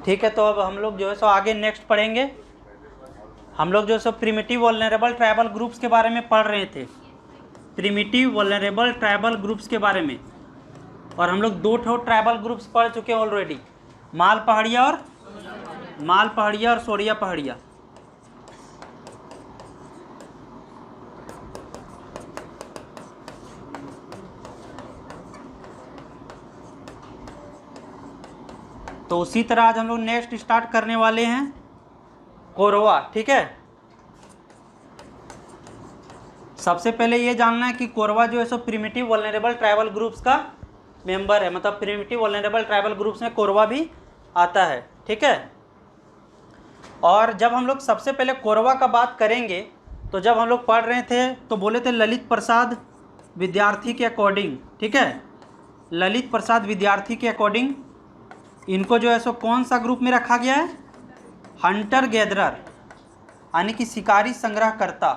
ठीक है, तो अब हम लोग जो है सो आगे नेक्स्ट पढ़ेंगे। हम लोग जो है सो प्रिमिटिव वल्नरेबल ट्राइबल ग्रुप्स के बारे में पढ़ रहे थे, प्रिमिटिव वल्नरेबल ट्राइबल ग्रुप्स के बारे में। और हम लोग 2 ट्राइबल ग्रुप्स पढ़ चुके हैं ऑलरेडी, माल पहाड़िया और सोरिया पहाड़िया। तो उसी तरह आज हम लोग नेक्स्ट स्टार्ट करने वाले हैं कोरवा। ठीक है, सबसे पहले ये जानना है कि कोरवा जो है सो प्रिमिटिव वल्नरेबल ट्राइबल ग्रुप्स का मेंबर है, मतलब प्रिमिटिव वल्नरेबल ट्राइबल ग्रुप्स में कोरवा भी आता है। ठीक है, और जब हम लोग सबसे पहले कोरवा का बात करेंगे तो जब हम लोग पढ़ रहे थे तो बोले थे ललित प्रसाद विद्यार्थी के अकॉर्डिंग। ठीक है, ललित प्रसाद विद्यार्थी के अकॉर्डिंग इनको जो है सो कौन सा ग्रुप में रखा गया है? हंटर गैदरर, यानी कि शिकारी संग्रहकर्ता।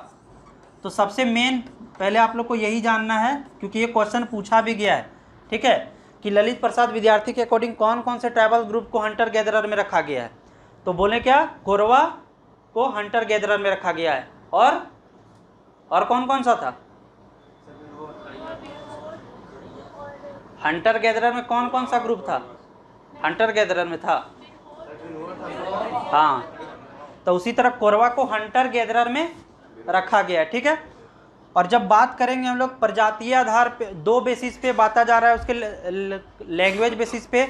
तो सबसे मेन पहले आप लोग को यही जानना है, क्योंकि ये क्वेश्चन पूछा भी गया है। ठीक है, कि ललित प्रसाद विद्यार्थी के अकॉर्डिंग कौन कौन से ट्राइबल ग्रुप को हंटर गैदरर में रखा गया है? तो बोले क्या, कोरवा को हंटर गैदरर में रखा गया है। और कौन कौन सा था? हंटर गैदरर में कौन कौन सा ग्रुप था? हंटर गैदरर में था, हाँ, तो उसी तरह कोरवा को हंटर गैदरर में रखा गया है। ठीक है, और जब बात करेंगे हम लोग प्रजातीय आधार पे, 2 बेसिस पे बांटा जा रहा है, उसके लैंग्वेज बेसिस पे।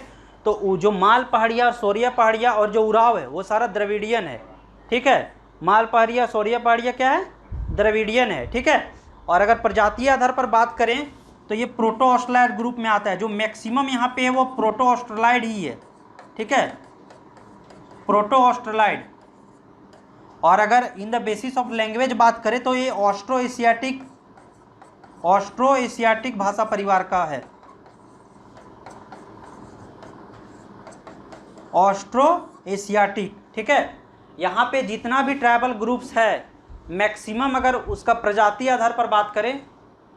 तो जो माल पहाड़िया और सोरिया पहाड़िया और जो उराव है वो सारा द्रविडियन है। ठीक है, माल पहाड़िया सोरिया पहाड़िया क्या है? द्रविडियन है। ठीक है, और अगर प्रजातीय आधार पर बात करें तो ये प्रोटो ऑस्ट्रेलाइड ग्रुप में आता है। जो मैक्सिमम यहाँ पे है वो प्रोटो ऑस्ट्रेलाइड ही है। ठीक है, प्रोटो ऑस्ट्रेलाइड। और अगर in the basis of language बात करें तो ये ऑस्ट्रो एशियाटिक भाषा परिवार का है। Austro Asiatic. ठीक है, यहाँ पे जितना भी ट्राइबल ग्रुप्स है मैक्सिमम अगर उसका प्रजाति आधार पर बात करें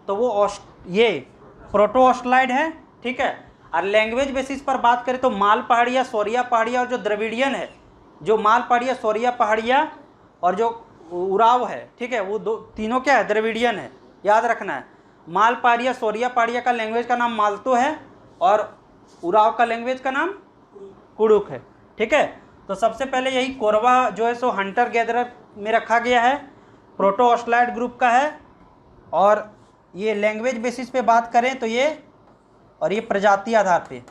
तो वो ये प्रोटो ऑस्ट्रेलाइड है। ठीक है, और लैंग्वेज बेसिस पर बात करें तो माल पहाड़िया सोरिया पहाड़िया और जो द्रविडियन है, जो माल पहाड़िया सोरिया पहाड़िया और जो उराव है, ठीक है, वो तीनों क्या है? द्रविडियन है। याद रखना है, माल पहाड़िया सोरिया पहाड़िया का लैंग्वेज का नाम मालतो है और उराव का लैंग्वेज का नाम कुड़ुक है। ठीक है, तो सबसे पहले यही कोरवा जो है सो हंटर गैदरर में रखा गया है, प्रोटो ऑस्ट्रेलाइड ग्रुप का है। और ये लैंग्वेज बेसिस पे बात करें तो ये, और ये प्रजाति आधार पे।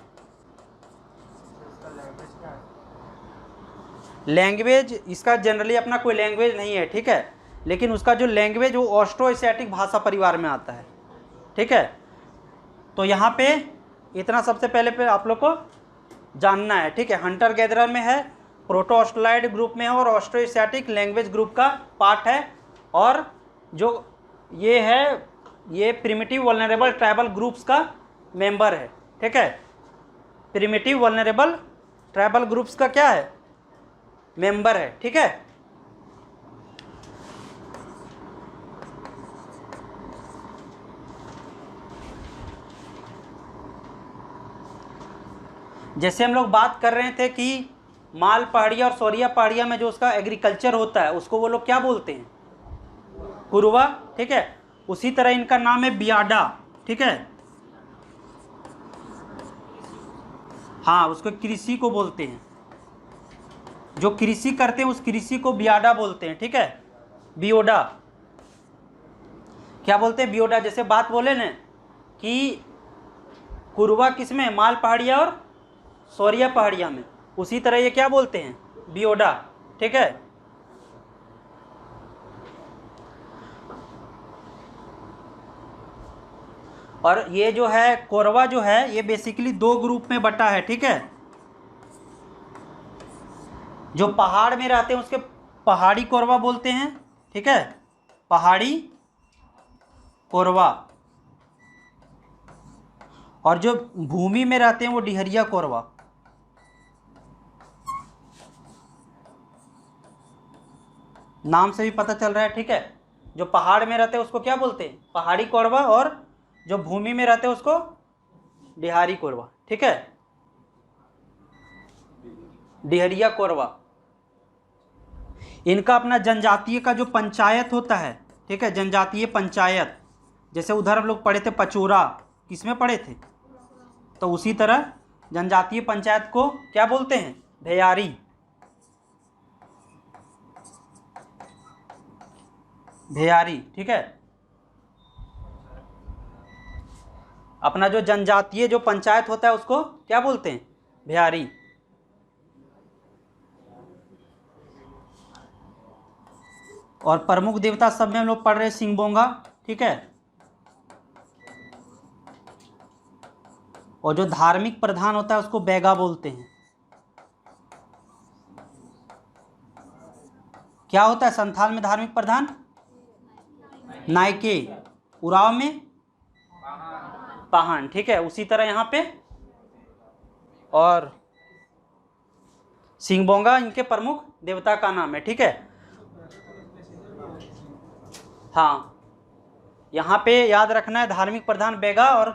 लैंग्वेज इसका जनरली अपना कोई लैंग्वेज नहीं है। ठीक है, लेकिन उसका जो लैंग्वेज वो ऑस्ट्रो एशियाटिक भाषा परिवार में आता है। ठीक है, तो यहाँ पे इतना सबसे पहले पे आप लोग को जानना है। ठीक है, हंटर गैदरर में है, प्रोटो ऑस्ट्रेलाइड ग्रुप में है और ऑस्ट्रो एशियाटिक लैंग्वेज ग्रुप का पार्ट है। और जो ये है ये प्रिमिटिव वल्नरेबल ट्राइबल ग्रुप्स का मेंबर है। ठीक है, प्रिमिटिव वल्नरेबल ट्राइबल ग्रुप्स का क्या है? मेंबर है। ठीक है, जैसे हम लोग बात कर रहे थे कि माल पहाड़िया और सोरिया पहाड़िया में जो उसका एग्रीकल्चर होता है उसको वो लोग क्या बोलते हैं? कुरुवा। ठीक है, उसी तरह इनका नाम है बियाडा। ठीक है, हाँ, उसको कृषि को बोलते हैं, जो कृषि करते हैं उस कृषि को बियाडा बोलते हैं। ठीक है, बियोडा, क्या बोलते हैं? बियोडा। जैसे बात बोले ना कि कुरुवा किस में? माल पहाड़िया और सोरिया पहाड़िया में, उसी तरह ये क्या बोलते हैं? बियोडा। ठीक है, और ये जो है कोरवा जो है ये बेसिकली 2 ग्रुप में बटा है। ठीक है, जो पहाड़ में रहते हैं उसके पहाड़ी कोरवा बोलते हैं। ठीक है, पहाड़ी कोरवा, और जो भूमि में रहते हैं वो डिहरिया कोरवा। नाम से भी पता चल रहा है। ठीक है, जो पहाड़ में रहते हैं उसको क्या बोलते हैं? पहाड़ी कोरवा, और जो भूमि में रहते हैं उसको डिहारी कोरवा। ठीक है, डेहरिया कोरवा, इनका अपना जनजातीय का जो पंचायत होता है, ठीक है, जनजातीय पंचायत, जैसे उधर हम लोग पढ़े थे पचोरा, किसमें पढ़े थे, तो उसी तरह जनजातीय पंचायत को क्या बोलते हैं, भैयारी। भैयारी, ठीक है, अपना जो जनजातीय जो पंचायत होता है उसको क्या बोलते हैं, भैयारी। और प्रमुख देवता सब में हम लोग पढ़ रहे हैं सिंगबोंगा, ठीक है, और जो धार्मिक प्रधान होता है उसको बैगा बोलते हैं। क्या होता है संथाल में धार्मिक प्रधान, नायके, उराव में पाहन, ठीक है, उसी तरह यहाँ पे, और सिंगबोंगा इनके प्रमुख देवता का नाम है, ठीक है। हाँ, यहाँ पे याद रखना है धार्मिक प्रधान बैगा, और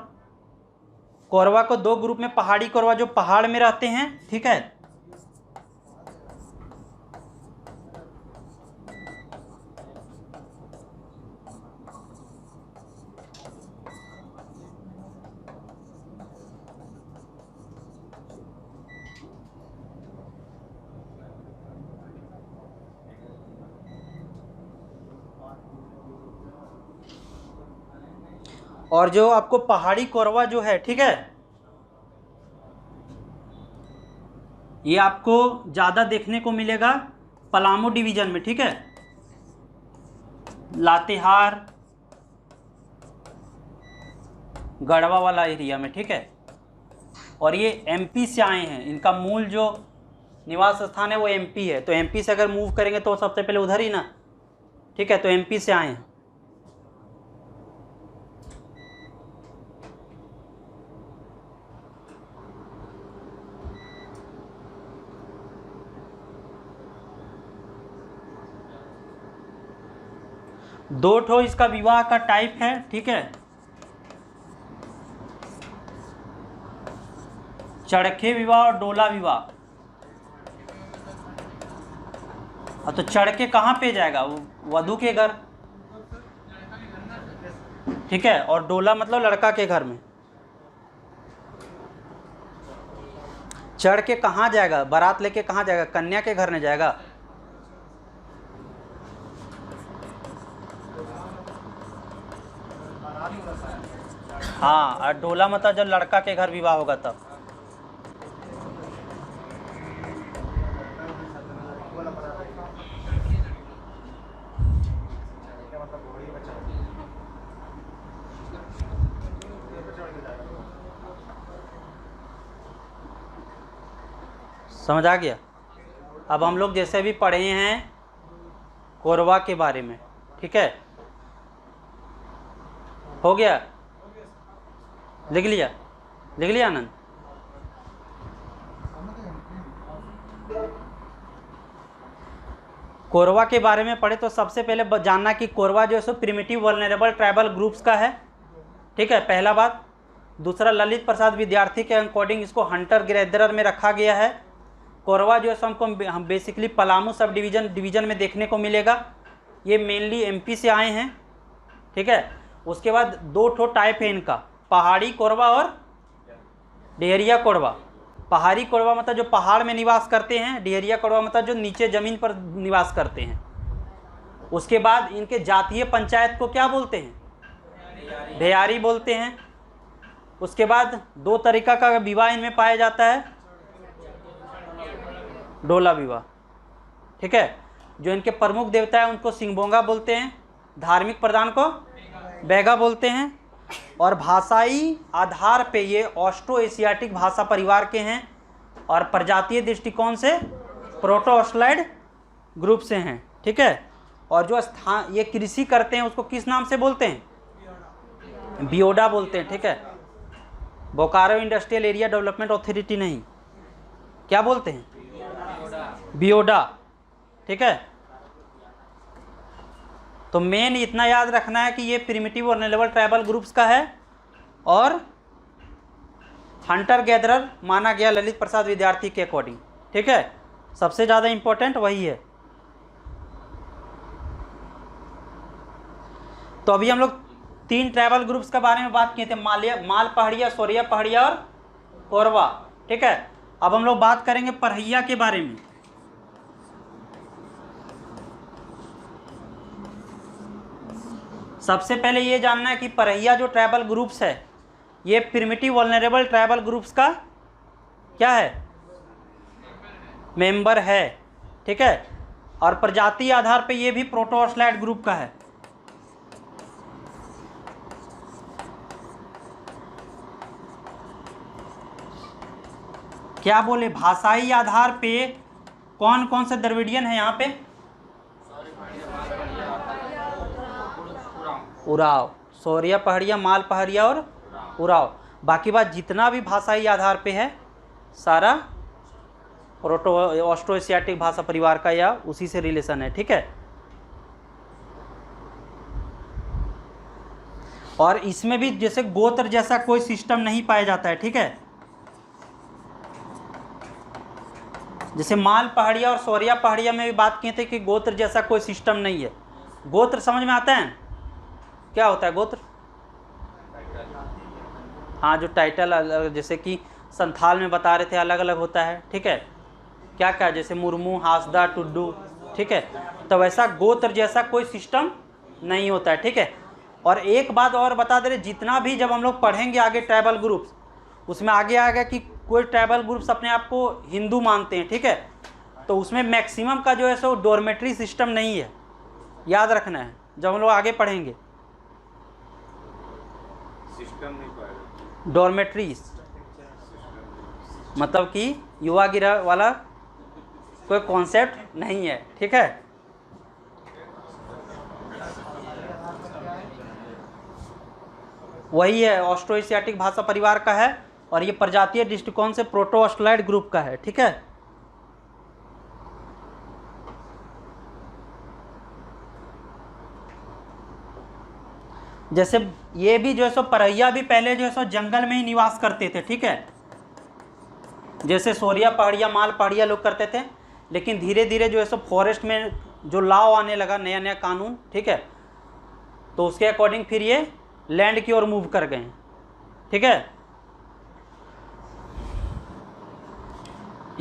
कोरवा को दो ग्रुप में, पहाड़ी कोरवा जो पहाड़ में रहते हैं, ठीक है, और जो आपको पहाड़ी कोरवा जो है, ठीक है, ये आपको ज़्यादा देखने को मिलेगा पलामू डिवीज़न में, ठीक है, लातेहार गढ़वा वाला एरिया में, ठीक है, और ये एमपी से आए हैं, इनका मूल जो निवास स्थान है वो एमपी है, तो एमपी से अगर मूव करेंगे तो सबसे पहले उधर ही ना, ठीक है, तो एमपी से आए हैं। दो ठो इसका विवाह का टाइप है, ठीक है, चड़खे विवाह और डोला विवाह। तो चड़के कहाँ पे जाएगा, वधू के घर, ठीक है, और डोला मतलब लड़का के घर में। चढ़ के कहाँ जाएगा, बारात लेके कहाँ जाएगा, कन्या के घर में जाएगा। हाँ, और डोला मतलब जब लड़का के घर विवाह होगा तब। समझ आ गया। अब हम लोग जैसे भी पढ़े हैं कोरवा के बारे में, ठीक है, हो गया, लिख लिया, लिख लिया आनंद। कोरवा के बारे में पढ़े तो सबसे पहले जानना कि कोरवा जो है सो प्रिमिटिव वल्नरेबल ट्राइबल ग्रुप्स का है, ठीक है, पहला बात। दूसरा, ललित प्रसाद विद्यार्थी के अकॉर्डिंग इसको हंटर गैदरर में रखा गया है। कोरवा जो है सो हम बेसिकली पलामू सब डिवीज़न में देखने को मिलेगा। ये मेनली एमपी से आए हैं, ठीक है। उसके बाद दो ठो टाइप है इनका, पहाड़ी कोरवा और डेहरिया कोरवा। पहाड़ी कोरवा मतलब जो पहाड़ में निवास करते हैं, डेहरिया कोरवा मतलब जो नीचे ज़मीन पर निवास करते हैं। उसके बाद इनके जातीय पंचायत को क्या बोलते हैं, भैयारी बोलते हैं। उसके बाद दो तरीका का विवाह इनमें पाया जाता है, डोला विवाह, ठीक है। जो इनके प्रमुख देवता है उनको सिंगबोंगा बोलते हैं, धार्मिक प्रधान को बैगा बोलते हैं, और भाषाई आधार पे ये ऑस्ट्रो एशियाटिक भाषा परिवार के हैं, और प्रजातीय दृष्टिकोण से प्रोटो ऑस्ट्रोलॉइड ग्रुप से हैं, ठीक है। और जो स्थान ये कृषि करते हैं उसको किस नाम से बोलते हैं, बियोडा बोलते हैं, ठीक है। Bokaro industrial area development authority नहीं, क्या बोलते हैं, बियोडा, ठीक है। तो मेन इतना याद रखना है कि ये प्रिमिटिव और वल्नरेबल ट्राइबल ग्रुप्स का है, और हंटर गैदरर माना गया ललित प्रसाद विद्यार्थी के अकॉर्डिंग, ठीक है, सबसे ज़्यादा इम्पोर्टेंट वही है। तो अभी हम लोग 3 ट्राइबल ग्रुप्स के बारे में बात किए थे, माल पहाड़िया, सोरिया पहाड़िया और कोरवा। ठीक है, अब हम लोग बात करेंगे परहिया के बारे में। सबसे पहले ये जानना है कि परहिया जो ट्राइबल ग्रुप्स है ये प्रिमिटिव वल्नरेबल ट्राइबल ग्रुप्स का क्या है, मेंबर है। ठीक है, और प्रजाति आधार पे ये भी प्रोटोस्लाइड ग्रुप का है। क्या बोले, भाषाई आधार पे कौन कौन से द्रविडियन है यहाँ पे, उराव, सोरिया पहाड़िया, माल पहाड़िया और उराव। बाकी बात जितना भी भाषाई आधार पे है सारा प्रोटो ऑस्ट्रो एशियाटिक भाषा परिवार का या उसी से रिलेशन है। ठीक है, और इसमें भी जैसे गोत्र जैसा कोई सिस्टम नहीं पाया जाता है। ठीक है, जैसे माल पहाड़िया और सोरिया पहाड़िया में भी बात किए थे कि गोत्र जैसा कोई सिस्टम नहीं है। गोत्र समझ में आता है, क्या होता है गोत्र? हाँ, जो टाइटल अलग, जैसे कि संथाल में बता रहे थे अलग अलग होता है। ठीक है, क्या क्या, जैसे मुर्मू, हासदा, टुड्डू। ठीक है, तो वैसा गोत्र जैसा कोई सिस्टम नहीं होता है। ठीक है, और एक बात और बता दे रहे, जितना भी जब हम लोग पढ़ेंगे आगे ट्राइबल ग्रुप्स, उसमें आगे आएगा कि कोई ट्राइबल ग्रुप्स अपने आप को हिंदू मानते हैं। ठीक है, तो उसमें मैक्सिमम का जो है सो डोरमेट्री सिस्टम नहीं है, याद रखना है जब हम लोग आगे पढ़ेंगे। सिस्टम नहीं पाएगा, डोरमेट्री मतलब कि युवा गिरह वाला कोई कॉन्सेप्ट नहीं है। ठीक है, वही है, ऑस्ट्रो एशियाटिक भाषा परिवार का है और ये प्रजातीय दृष्टिकोण से प्रोटो ऑस्ट्रोलाइड ग्रुप का है। ठीक है, जैसे ये भी जो है सो परहिया भी पहले जो है सो जंगल में ही निवास करते थे। ठीक है, जैसे सोरिया पहाड़िया, माल पहाड़िया लोग करते थे, लेकिन धीरे धीरे जो है सो फॉरेस्ट में जो लॉ आने लगा, नया नया कानून। ठीक है, तो उसके अकॉर्डिंग फिर ये लैंड की ओर मूव कर गए। ठीक है,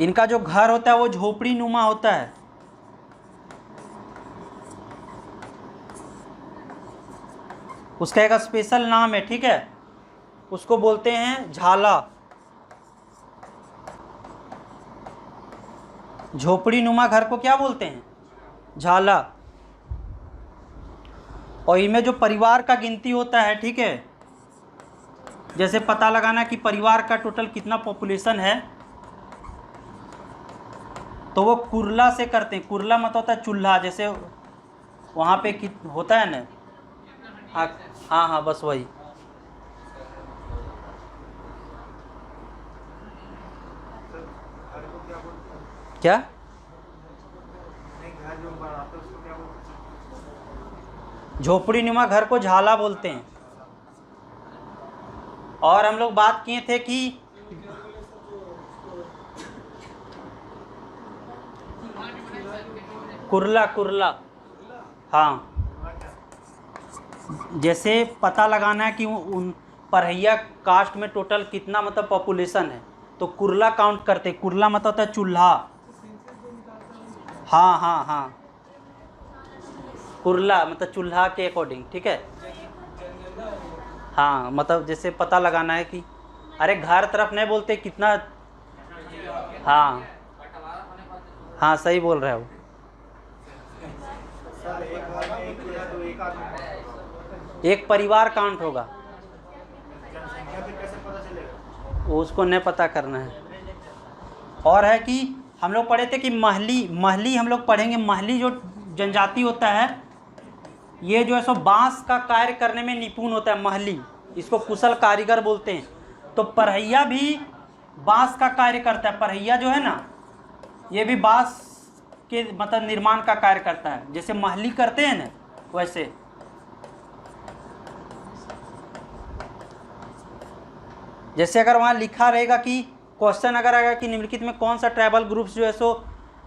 इनका जो घर होता है वो झोपड़ी नुमा होता है। उसका एक स्पेशल नाम है। ठीक है, उसको बोलते हैं झाला, झोपड़ी नुमा घर को क्या बोलते हैं, झाला। और इनमें जो परिवार का गिनती होता है, ठीक है, जैसे पता लगाना कि परिवार का टोटल कितना पॉपुलेशन है, तो वो कुरला से करते हैं। कुरला मतलब होता है चूल्हा, जैसे वहाँ पे होता है ना। हाँ हाँ हाँ, बस वही। क्या झोपड़ी नुमा घर को झाला बोलते हैं। और हम लोग बात किए थे कि कुरला, कुरला, हाँ, जैसे पता लगाना है कि उन परहिया कास्ट में टोटल कितना मतलब पॉपुलेशन है, तो कुरला काउंट करते। कुरला मतलब होता है चूल्हा। हाँ हाँ हाँ, कुरला मतलब चूल्हा के अकॉर्डिंग। ठीक है, हाँ, मतलब जैसे पता लगाना है कि अरे घर तरफ नहीं बोलते कितना। हाँ हाँ, सही बोल रहे हो। एक परिवार काउंट होगा, उसको नहीं पता करना है। और है कि हम लोग पढ़े थे कि महली हम लोग पढ़ेंगे। महली जो जनजाति होता है, ये जो है सो बांस का कार्य करने में निपुण होता है। महली, इसको कुशल कारीगर बोलते हैं। तो परहिया भी बांस का कार्य करता है। परहिया जो है ना, ये भी बांस के मतलब निर्माण का कार्य करता है, जैसे महली करते हैं ना वैसे। जैसे अगर वहाँ लिखा रहेगा कि क्वेश्चन अगर आएगा कि निम्नलिखित में कौन सा ट्राइबल ग्रुप्स जो है सो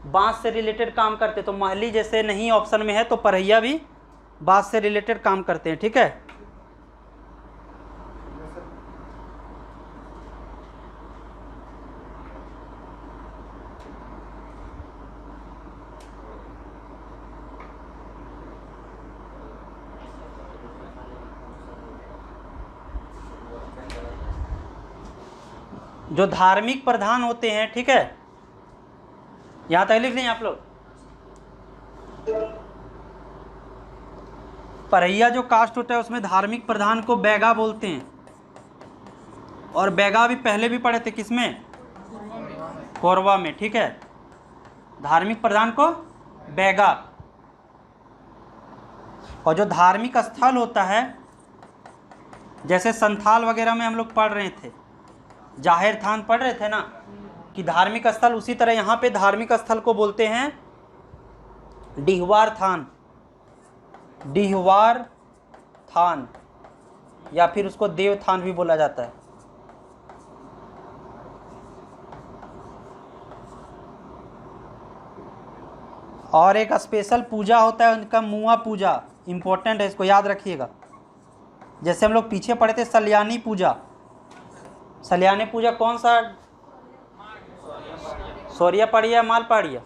बांस से रिलेटेड काम करते, तो महली जैसे नहीं ऑप्शन में है, तो परहिया भी बांस से रिलेटेड काम करते हैं। ठीक है, जो धार्मिक प्रधान होते हैं, ठीक है, यहां तक लिख लें आप लोग। परहिया जो कास्ट होता है उसमें धार्मिक प्रधान को बैगा बोलते हैं, और बैगा भी पहले भी पढ़े थे, किसमें? कोरवा में। ठीक है, धार्मिक प्रधान को बैगा। और जो धार्मिक स्थल होता है, जैसे संथाल वगैरह में हम लोग पढ़ रहे थे, जाहिर थान पढ़ रहे थे ना कि धार्मिक स्थल, उसी तरह यहाँ पे धार्मिक स्थल को बोलते हैं डिहवार थान, डिहवार थान, या फिर उसको देव थान भी बोला जाता है। और एक स्पेशल पूजा होता है उनका, मुआ पूजा, इंपॉर्टेंट है, इसको याद रखिएगा। जैसे हम लोग पीछे पढ़े थे सल्यानी पूजा, सल्यानी पूजा कौन सा? सौरिया पड़िया, माल पड़िया?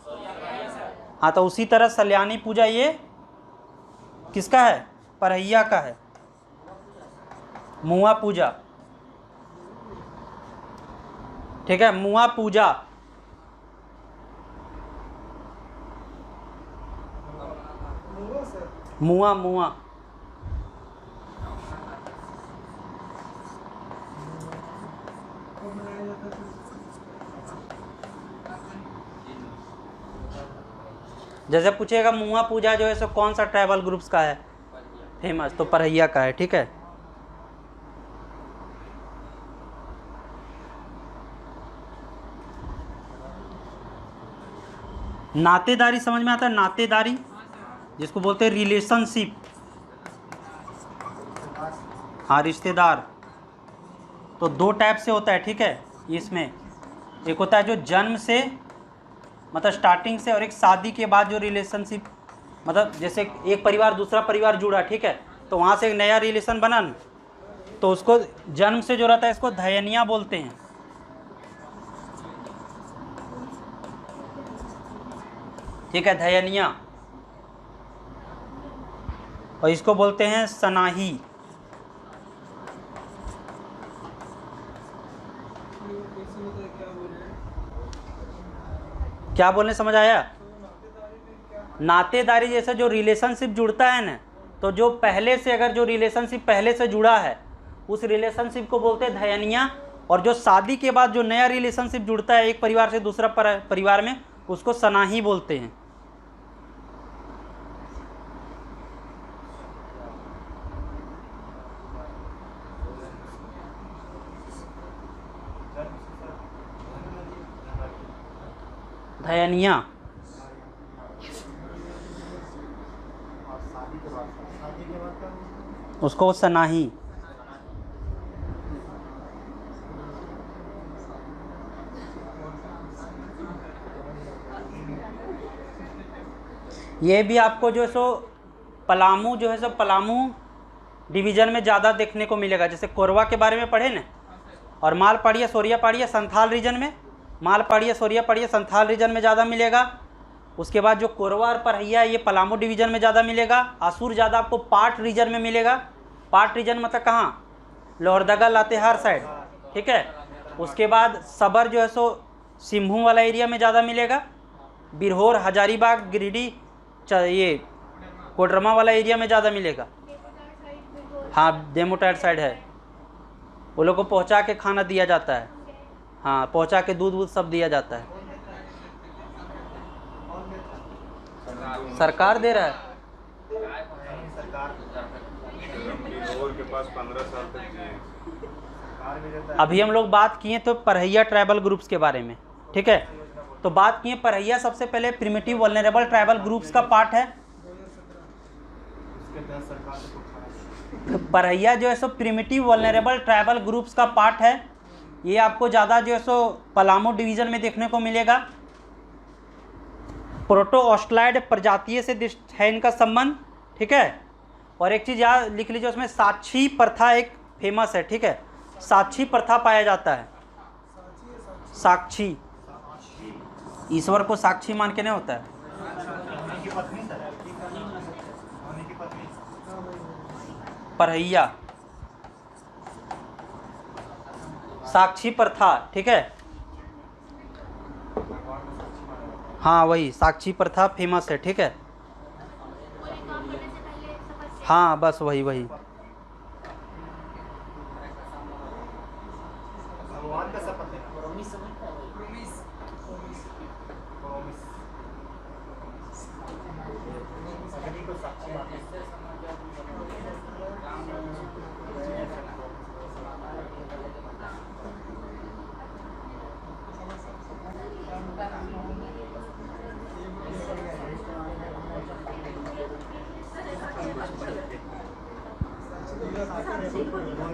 हाँ, तो उसी तरह सल्यानी पूजा ये किसका है? परहिया का है, मुआ पूजा। ठीक है, मुआ पूजा। मुआ मुआ जैसे पूछेगा मुआ पूजा जो है सो कौन सा ट्राइबल ग्रुप्स का है फेमस, तो परहिया का है। ठीक है, नातेदारी समझ में आता है? नातेदारी जिसको बोलते हैं रिलेशनशिप, हाँ, रिश्तेदार। तो दो टाइप से होता है। ठीक है, इसमें एक होता है जो जन्म से, मतलब स्टार्टिंग से, और एक शादी के बाद जो रिलेशनशिप, मतलब जैसे एक परिवार दूसरा परिवार जुड़ा, ठीक है, तो वहाँ से एक नया रिलेशन बना न, तो उसको जन्म से जो रहता है इसको धयनिया बोलते हैं। ठीक है, धयनिया। और इसको बोलते हैं सनाही। क्या बोलने समझ आया? नातेदारी जैसे जो रिलेशनशिप जुड़ता है ना, तो जो पहले से, अगर जो रिलेशनशिप पहले से जुड़ा है उस रिलेशनशिप को बोलते हैं धयनिया, और जो शादी के बाद जो नया रिलेशनशिप जुड़ता है एक परिवार से दूसरा परिवार में, उसको सनाही बोलते हैं। धयनिया। उसको सनाही। ये भी आपको जो है सो पलामू जो है सो पलामू डिवीज़न में ज़्यादा देखने को मिलेगा। जैसे कोरवा के बारे में पढ़े ना, और माल पाड़िया सोरिया पाड़िया संथाल रीजन में, माल पाड़िया सोरिया पाड़िया संथाल रीजन में ज़्यादा मिलेगा। उसके बाद जो कोरवा और परहिया ये पलामू डिवीज़न में ज़्यादा मिलेगा। आसुर ज़्यादा आपको पाट रीजन में मिलेगा। पाट रीजन मतलब कहाँ? लोहरदगा लातेहार साइड। ठीक है, उसके बाद सबर जो है सो सिम्भू वाला एरिया में ज़्यादा मिलेगा। बिरहोर, हजारीबाग, गिरिडीह, ये कोडरमा वाला एरिया में ज़्यादा मिलेगा। हाँ, डेमोटाइड साइड है, वो लोग को पहुँचा के खाना दिया जाता है। हाँ, पहुँचा के दूध वूध सब दिया जाता है। सरकार दे रहा है। के पास 15 साल तक जिए। अभी हम लोग बात किए तो परहिया ट्राइबल ग्रुप्स के बारे में। ठीक है, तो बात किए परहिया सबसे पहले प्रिमिटिव वल्नरेबल ट्राइबल ग्रुप्स का पार्ट है। परहिया जो है सो प्रिमिटिव वल्नरेबल ट्राइबल ग्रुप्स का पार्ट है। ये आपको ज़्यादा जो है सो पलामू डिवीज़न में देखने को मिलेगा। प्रोटोऑस्ट्राइड प्रजातीय से है इनका संबंध, ठीक है। और एक चीज़ याद लिख लीजिए, उसमें साक्षी प्रथा एक फेमस है, ठीक है। साक्षी प्रथा पाया जाता है। साक्षी, ईश्वर को साक्षी मान के नहीं होता है। परहैया, साक्षी प्रथा, ठीक है। हाँ वही साक्षी प्रथा फेमस है, ठीक है। हाँ बस वही वही। भगवान का शपथ लेना।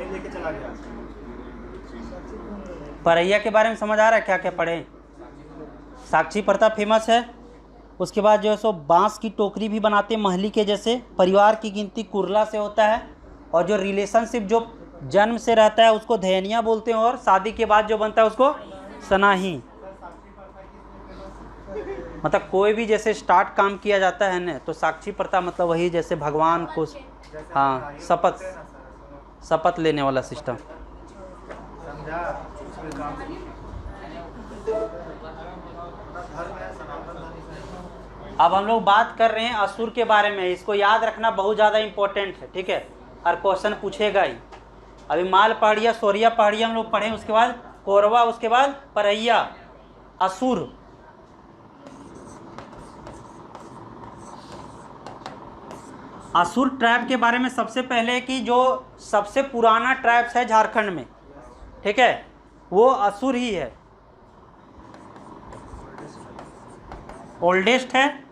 लेके चला गया। परैया के बारे में समझ आ रहा है क्या क्या पढ़े? साक्षी प्रथा फेमस है। उसके बाद जो है सो बांस की टोकरी भी बनाते हैं महली के जैसे। परिवार की गिनती कुर्ला से होता है, और जो रिलेशनशिप जो जन्म से रहता है उसको धैनिया बोलते हैं, और शादी के बाद जो बनता है उसको सनाही। मतलब कोई भी जैसे स्टार्ट काम किया जाता है ना, तो साक्षी प्रथा मतलब वही जैसे भगवान को, हाँ शपथ लेने वाला सिस्टम। अब हम लोग बात कर रहे हैं असुर के बारे में। इसको याद रखना बहुत ज़्यादा इम्पोर्टेंट है, ठीक है। हर क्वेश्चन पूछेगा ही। अभी माल पहाड़िया, सोरिया पहाड़िया हम लोग पढ़े, उसके बाद कौरवा, उसके बाद परैया, असुर। असुर ट्राइब के बारे में सबसे पहले कि जो सबसे पुराना ट्राइब्स है झारखंड में, ठीक है, वो असुर ही है, ओल्डेस्ट है।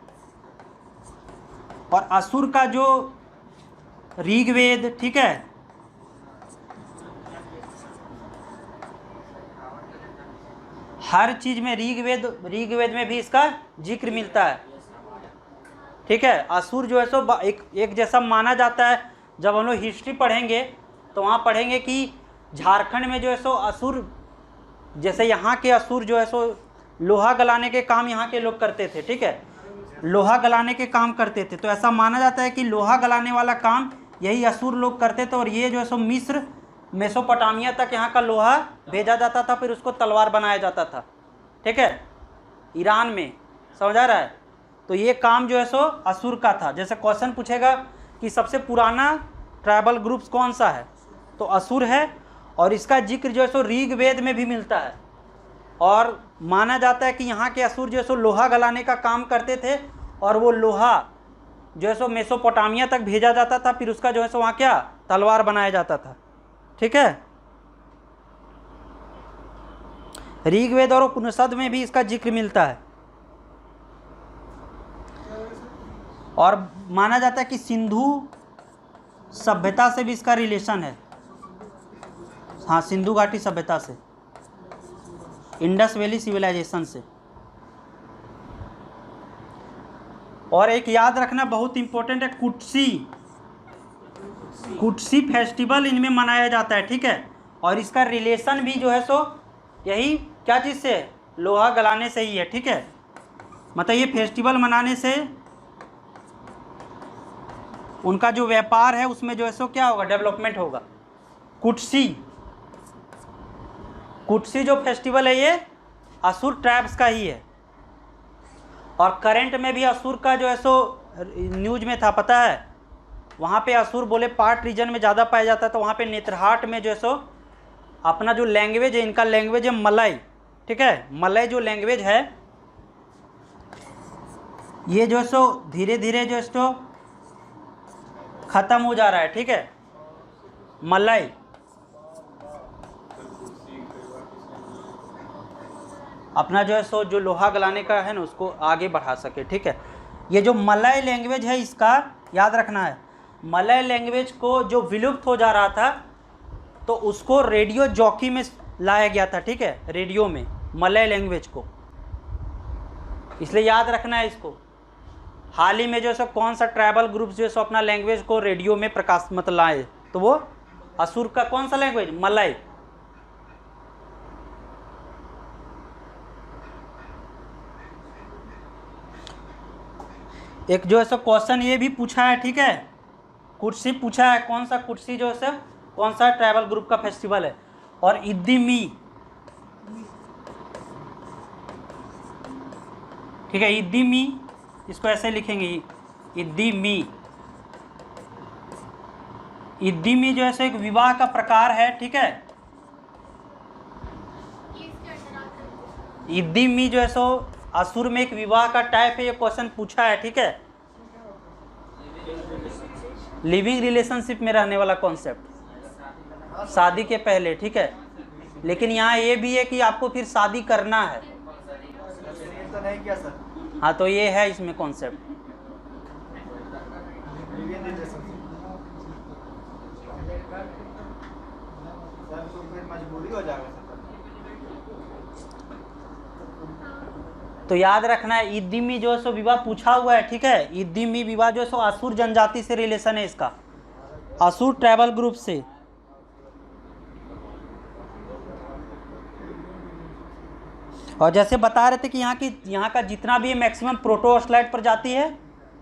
और असुर का जो ऋग्वेद, ठीक है, हर चीज में ऋग्वेद में भी इसका जिक्र मिलता है, ठीक है। असुर जो है सो एक जैसा माना जाता है। जब हम लोग हिस्ट्री पढ़ेंगे तो वहाँ पढ़ेंगे कि झारखंड में जो है सो असुर, जैसे यहाँ के असुर जो है सो लोहा गलाने के काम यहाँ के लोग करते थे, ठीक है, लोहा गलाने के काम करते थे। तो ऐसा माना जाता है कि लोहा गलाने वाला काम यही असुर लोग करते थे, और ये जो है सो मिस्र, मेसोपोटामिया तक यहाँ का लोहा भेजा जाता था, फिर उसको तलवार बनाया जाता था, ठीक है, ईरान में। समझ आ रहा है? तो ये काम जो है सो असुर का था। जैसे क्वेश्चन पूछेगा कि सबसे पुराना ट्राइबल ग्रुप्स कौन सा है, तो असुर है। और इसका जिक्र जो है सो ऋग्वेद में भी मिलता है, और माना जाता है कि यहाँ के असुर जो है सो लोहा गलाने का काम करते थे, और वो लोहा जो है सो मेसोपोटामिया तक भेजा जाता था, फिर उसका जो है सो वहाँ क्या तलवार बनाया जाता था, ठीक है। ऋग्वेद और उपनिषद में भी इसका जिक्र मिलता है। और माना जाता है कि सिंधु सभ्यता से भी इसका रिलेशन है। हाँ, सिंधु घाटी सभ्यता से, इंडस वैली सिविलाइजेशन से। और एक याद रखना बहुत इंपॉर्टेंट है, कुट्सी फेस्टिवल इनमें मनाया जाता है, ठीक है। और इसका रिलेशन भी जो है सो यही क्या चीज़ से, लोहा गलाने से ही है, ठीक है। मतलब ये फेस्टिवल मनाने से उनका जो व्यापार है उसमें जो है सो क्या होगा, डेवलपमेंट होगा। कुट्सी जो फेस्टिवल है ये असुर ट्राइब्स का ही है। और करंट में भी असुर का जो है सो न्यूज में था, पता है, वहाँ पे असुर बोले पार्ट रीजन में ज़्यादा पाया जाता है। तो वहाँ पे नेत्रहाट में जो है सो अपना जो लैंग्वेज है, इनका लैंग्वेज है मलाई, ठीक है। मलाई जो लैंग्वेज है ये जो है सो धीरे धीरे जो है सो ख़त्म हो जा रहा है, ठीक है, मलाई। अपना जो है सो जो लोहा गलाने का है ना उसको आगे बढ़ा सके, ठीक है। ये जो मलाई लैंग्वेज है इसका याद रखना है। मलाई लैंग्वेज को जो विलुप्त हो जा रहा था तो उसको रेडियो जॉकी में लाया गया था, ठीक है, रेडियो में मलय लैंग्वेज को। इसलिए याद रखना है इसको। हाल ही में जो है सो कौन सा ट्राइबल ग्रुप जो है सो अपना लैंग्वेज को रेडियो में प्रकाश मत लाए, तो वो असुर का कौन सा लैंग्वेज, मलय। एक जो है सो क्वेश्चन ये भी पूछा है, ठीक है, कुर्सी पूछा है, कौन सा कुर्सी जो है सो कौन सा ट्राइबल ग्रुप का फेस्टिवल है। और इद्दीमी, ठीक है, इद्दीमी, इसको ऐसे लिखेंगे इद्दीमी। इद्दीमी जो है सो एक विवाह का प्रकार है, ठीक है। इद्दीमी जो है सो असुर में एक विवाह का टाइप है, ये क्वेश्चन पूछा है, ठीक है। लिविंग रिलेशनशिप में रहने वाला कॉन्सेप्ट, शादी के पहले, ठीक है। लेकिन यहाँ ये भी है कि आपको फिर शादी करना है। तो नहीं किया सर। हाँ, तो ये है इसमें कॉन्सेप्ट। सर तो फिर मजबूरी हो जाएगा सर। तो याद रखना है, इद्दीमी जो है सो विवाह पूछा हुआ है, ठीक है। इद्दीमी विवाह जो है सो असुर जनजाति से रिलेशन है इसका, असुर ट्राइबल ग्रुप से। और जैसे बता रहे थे कि यहाँ का जितना भी मैक्सिमम प्रोटो ऑस्ट्रोलाइड प्रजाति है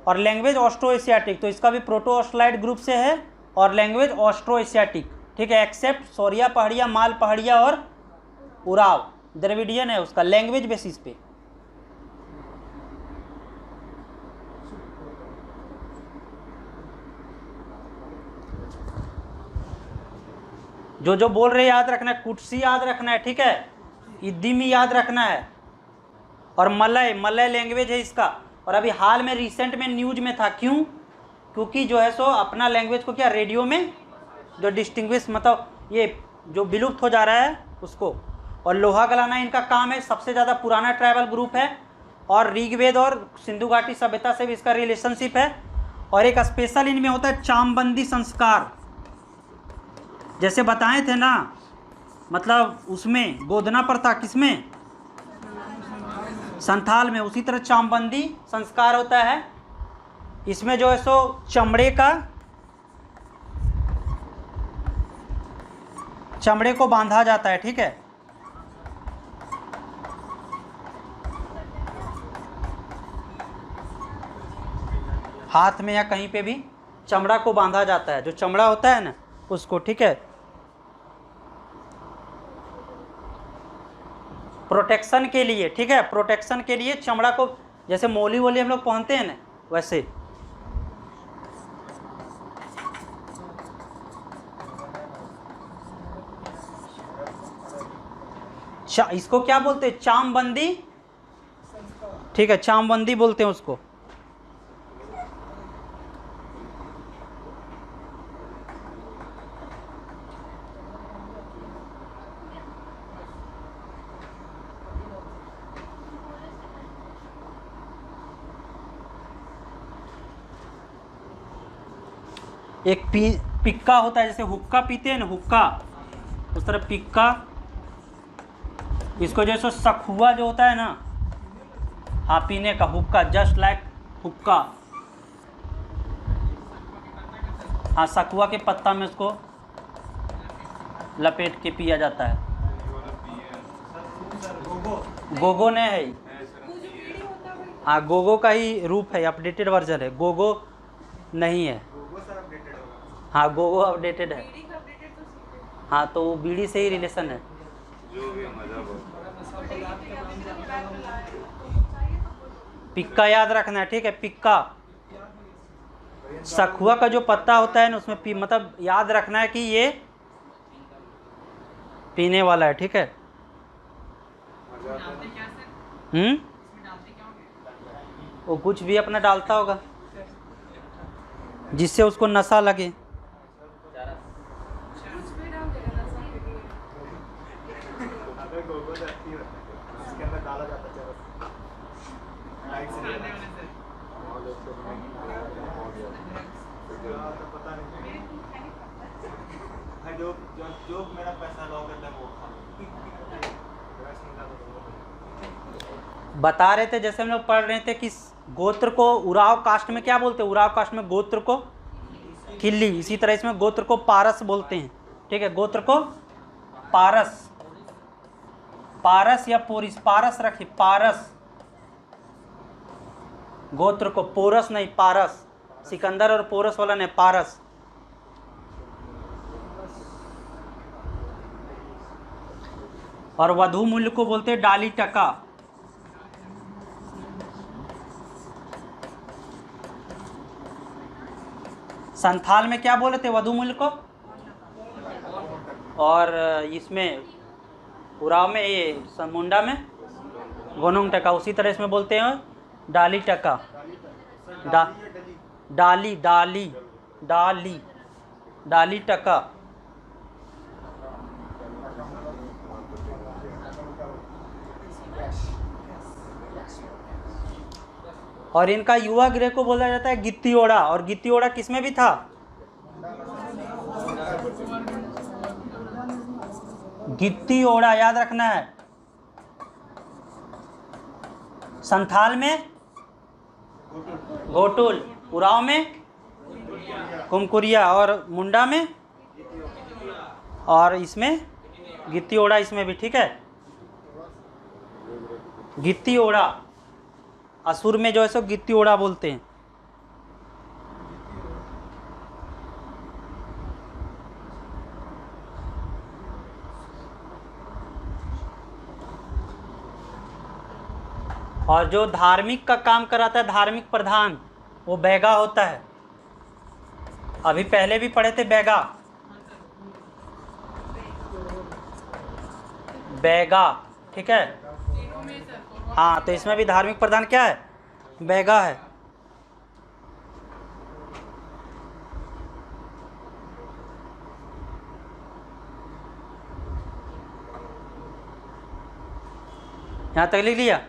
और लैंग्वेज ऑस्ट्रो एशियाटिक, तो इसका भी प्रोटो ऑस्ट्रोलाइड ग्रुप से है और लैंग्वेज ऑस्ट्रो एशियाटिक, ठीक है। एक्सेप्ट सोरिया पहाड़िया, माल पहाड़िया और उराव द्रविडियन है उसका लैंग्वेज बेसिस पे। जो बोल रहे याद रखना है, कुर्सी याद रखना है, ठीक है, इद्दीमी याद रखना है, और मलय लैंग्वेज है इसका। और अभी हाल में रिसेंट में न्यूज में था, क्यों? क्योंकि जो है सो अपना लैंग्वेज को क्या रेडियो में जो डिस्टिंग्विश, मतलब ये जो विलुप्त हो जा रहा है उसको। और लोहा गलाना इनका काम है, सबसे ज़्यादा पुराना ट्राइबल ग्रुप है और ऋग्वेद और सिंधु घाटी सभ्यता से भी इसका रिलेशनशिप है। और एक स्पेशल इनमें होता है चामबंदी संस्कार, जैसे बताए थे ना, मतलब उसमें गोदना प्रथा किसमें, संथाल में, उसी तरह चामबंदी संस्कार होता है। इसमें जो है सो चमड़े को बांधा जाता है, ठीक है। हाथ में या कहीं पे भी चमड़ा को बांधा जाता है, जो चमड़ा होता है ना उसको, ठीक है, प्रोटेक्शन के लिए, ठीक है, प्रोटेक्शन के लिए चमड़ा को, जैसे मोली वोली हम लोग पहनते हैं ना वैसे। इसको क्या बोलते हैं, चामबंदी, ठीक है, चामबंदी बोलते हैं उसको। एक पिक्का होता है, जैसे हुक्का पीते हैं ना, हुक्का, उस तरह पिक्का। इसको जैसे सखुआ जो होता है ना, हाँ, पीने का, हुक्का, जस्ट लाइक हुक्का। हाँ, सखुआ के पत्ता में उसको लपेट के पिया जाता है। गोगो ने है, हाँ, गोगो का ही रूप है, अपडेटेड वर्जन है, गोगो नहीं है। हाँ, गोगो अपडेटेड है। हाँ, तो वो बीड़ी से ही रिलेशन है। पिक्का याद रखना है, ठीक है, पिक्का। सखुआ का जो पत्ता होता है ना उसमें मतलब याद रखना है कि ये पीने वाला है, ठीक है। वो कुछ भी अपना डालता होगा जिससे उसको नशा लगे। जो मेरा पैसा लॉ करता है वो बता रहे थे, जैसे हम लोग पढ़ रहे थे कि गोत्र को उराव कास्ट में क्या बोलते हैं, उराव कास्ट में गोत्र को किल्ली, इसी तरह इसमें गोत्र को पारस बोलते हैं। ठीक है, गोत्र को पारस, पारस या पोरिस, पारस रखिए, पारस। गोत्र को पोरस नहीं, पारस, सिकंदर और पोरस वाला नहीं, पारस। और वधु मूल्य को बोलते हैं डाली टका। संथाल में क्या बोले थे वधु मूल्य को, और इसमें उराव में, ये मुंडा में गोनुंग टका। उसी तरह इसमें बोलते हैं डाली टका, डाली डाली डाली डाली टका। और इनका युवा गृह को बोला जाता है गित्तियोड़ा। और गित्तियोड़ा किसमें भी था, गित्तियोड़ा याद रखना है। संथाल में घोटुल, उराव में कुमकुरिया, और मुंडा में, और इसमें गित्तियोड़ा, इसमें भी। ठीक है, गित्तियोड़ा। असुर में जो है सो गित्तियोड़ा बोलते हैं। और जो धार्मिक का काम कराता है, धार्मिक प्रधान, वो बैगा होता है। अभी पहले भी पढ़े थे बैगा, बैगा। ठीक है, हाँ, तो इसमें भी धार्मिक प्रधान क्या है, बैगा है। यहाँ तक लिख लिया।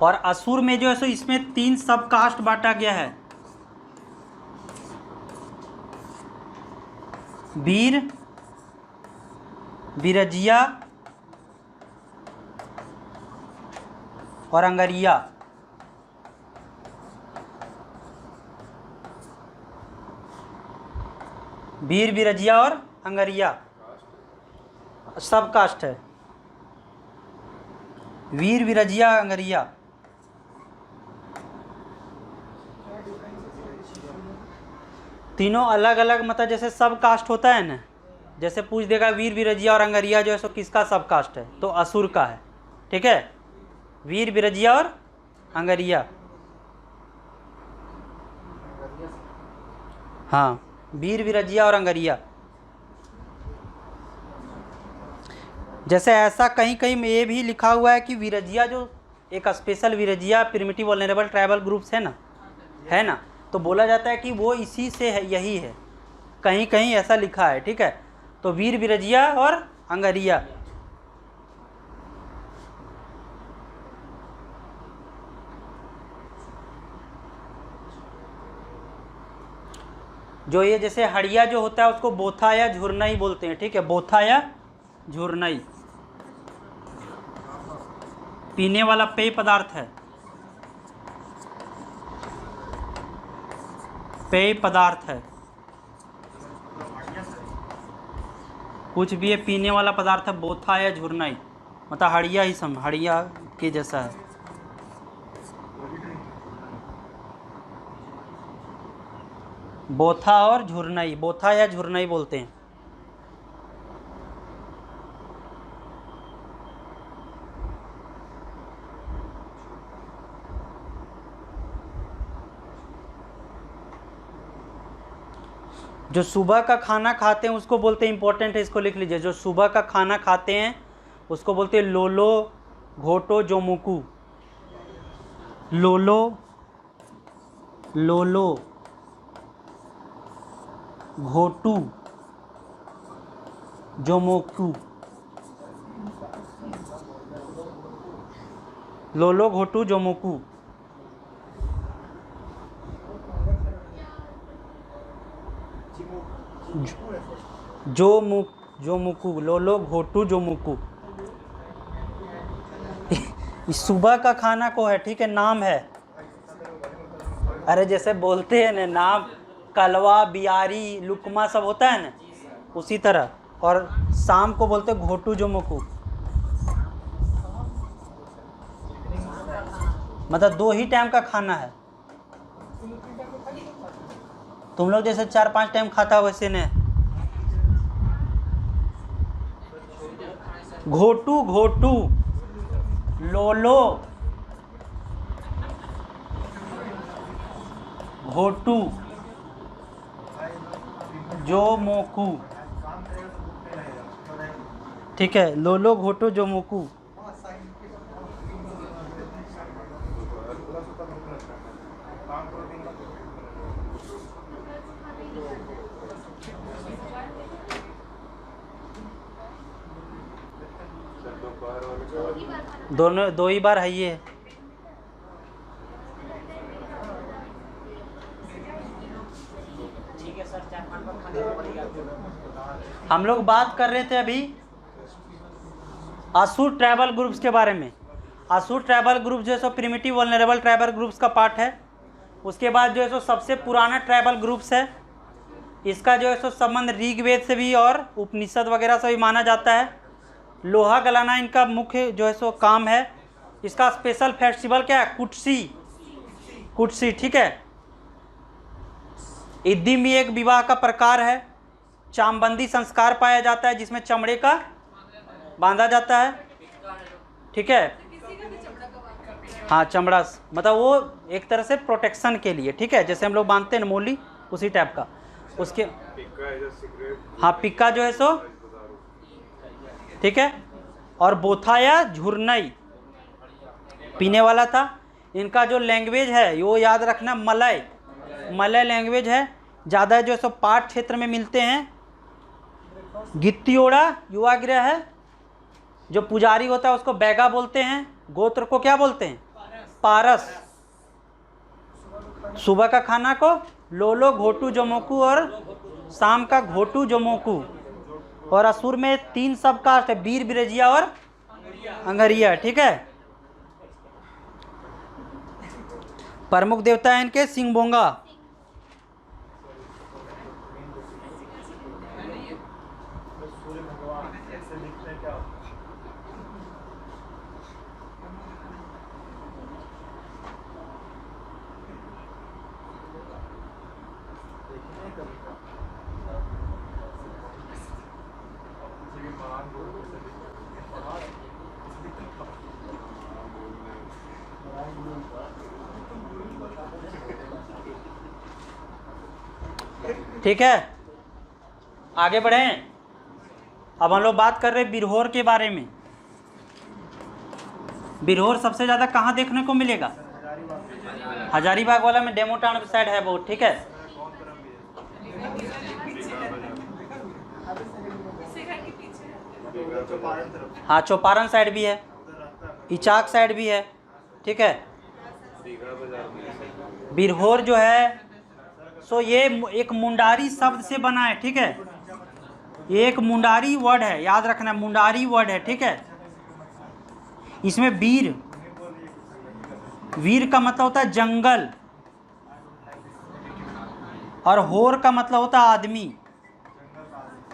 और असुर में जो है सो इसमें 3 सब कास्ट बांटा गया है, वीर, बिरजिया और अंगरिया। वीर, बिरजिया और अंगरिया सब कास्ट है, वीर, बिरजिया, अंगरिया। तीनों अलग अलग, मतलब जैसे सब कास्ट होता है ना, जैसे पूछ देगा वीर, बिरजिया और अंगरिया जो है सो किसका सब कास्ट है, तो असुर का है। ठीक है, वीर, बिरजिया और अंगरिया। हाँ, वीर, बिरजिया और अंगरिया। जैसे ऐसा कहीं कहीं में ये भी लिखा हुआ है कि विरजिया, जो एक special Birjia primitive vulnerable tribal groups है ना, तो बोला जाता है कि वो इसी से है, यही है। कहीं कहीं ऐसा लिखा है। ठीक है, तो वीर, बिरजिया और अंगरिया। जो ये जैसे हड़िया जो होता है उसको बोथा या झुरनई बोलते हैं। ठीक है, बोथा या झुरनई पीने वाला पेय पदार्थ है, पेय पदार्थ है, कुछ भी ये पीने वाला पदार्थ है। बोथा या झुरनई मतलब हड़िया ही सम, हड़िया के जैसा है। बोथा और झुरनई, बोथा या झुरनई बोलते हैं। जो सुबह का खाना खाते हैं उसको बोलते हैं, इंपॉर्टेंट है, इसको लिख लीजिए। जो सुबह का खाना खाते हैं उसको बोलते हैं लोलो घोटो जोमुकू। लोलो लोलो घोटू जोमोकू, लोलो घोटू जोमोकू। जोमुकू, लोलो घोटू जोमुकू। इस सुबह का खाना को है, ठीक है, नाम है। अरे जैसे बोलते हैं ना नाम, कलवा, बियारी, लुकमा सब होता है ना, उसी तरह। और शाम को बोलते हैं घोटू जोमुकू, मतलब 2 ही टाइम का खाना है। तुम लोग जैसे 4-5 टाइम खाता हो वैसे ने। घोटू घोटू, लोलो घोटू जोमोकू, ठीक है, लोलो घोटू जोमोकू। दोनों 2 ही बार है ये। ठीक है सर, 4-5 बार खाने पड़ेगा। हम लोग बात कर रहे थे अभी असुर ट्राइबल ग्रुप्स के बारे में। असुर ट्राइबल ग्रुप जो है सो प्रिमिटिव वल्नरेबल ट्राइबल ग्रुप्स का पार्ट है। उसके बाद जो है सो सबसे पुराना ट्राइबल ग्रुप्स है। इसका जो है सो संबंध ऋग्वेद से भी और उपनिषद वगैरह से भी माना जाता है। लोहा गलाना इनका मुख्य जो है सो काम है। इसका स्पेशल फेस्टिवल क्या है? कुटसी, ठीक है। इद्दी भी एक विवाह का प्रकार है। चामबंदी संस्कार पाया जाता है जिसमें चमड़े का बांधा जाता है, ठीक है। हाँ, चमड़ा मतलब वो एक तरह से प्रोटेक्शन के लिए, ठीक है, जैसे हम लोग बांधते हैं मोली, उसी टाइप का। उसके हाँ, पिक्का जो है सो, ठीक है। और बोथा या झुरनई पीने वाला था। इनका जो लैंग्वेज है वो याद रखना, मलय लैंग्वेज है। ज़्यादा जो है सो पाट क्षेत्र में मिलते हैं। गित्तियोड़ा युवागृह है। जो पुजारी होता है उसको बैगा बोलते हैं। गोत्र को क्या बोलते हैं? पारस। सुबह का खाना को लोलो घोटू जोमोकू और शाम का घोटू जोमोकू। और असुर में 3 सब कास्ट है, बीर, बिरजिया और अंगरिया, ठीक है। प्रमुख देवता है इनके सिंगबोंगा। ठीक है, आगे बढ़ें। अब हम लोग बात कर रहे हैं बिरहोर के बारे में। बिरहोर सबसे ज़्यादा कहाँ देखने को मिलेगा? हजारीबाग वाला में डेमो टाउन साइड है बहुत, ठीक है। हाँ, चौपारण साइड भी है, इचाक साइड भी है, ठीक है। बिरहोर जो है सो ये एक मुंडारी शब्द से बना है, ठीक है। ये एक मुंडारी वर्ड है, याद रखना, मुंडारी वर्ड है, ठीक है। इसमें वीर का मतलब होता है जंगल, और होर का मतलब होता है आदमी,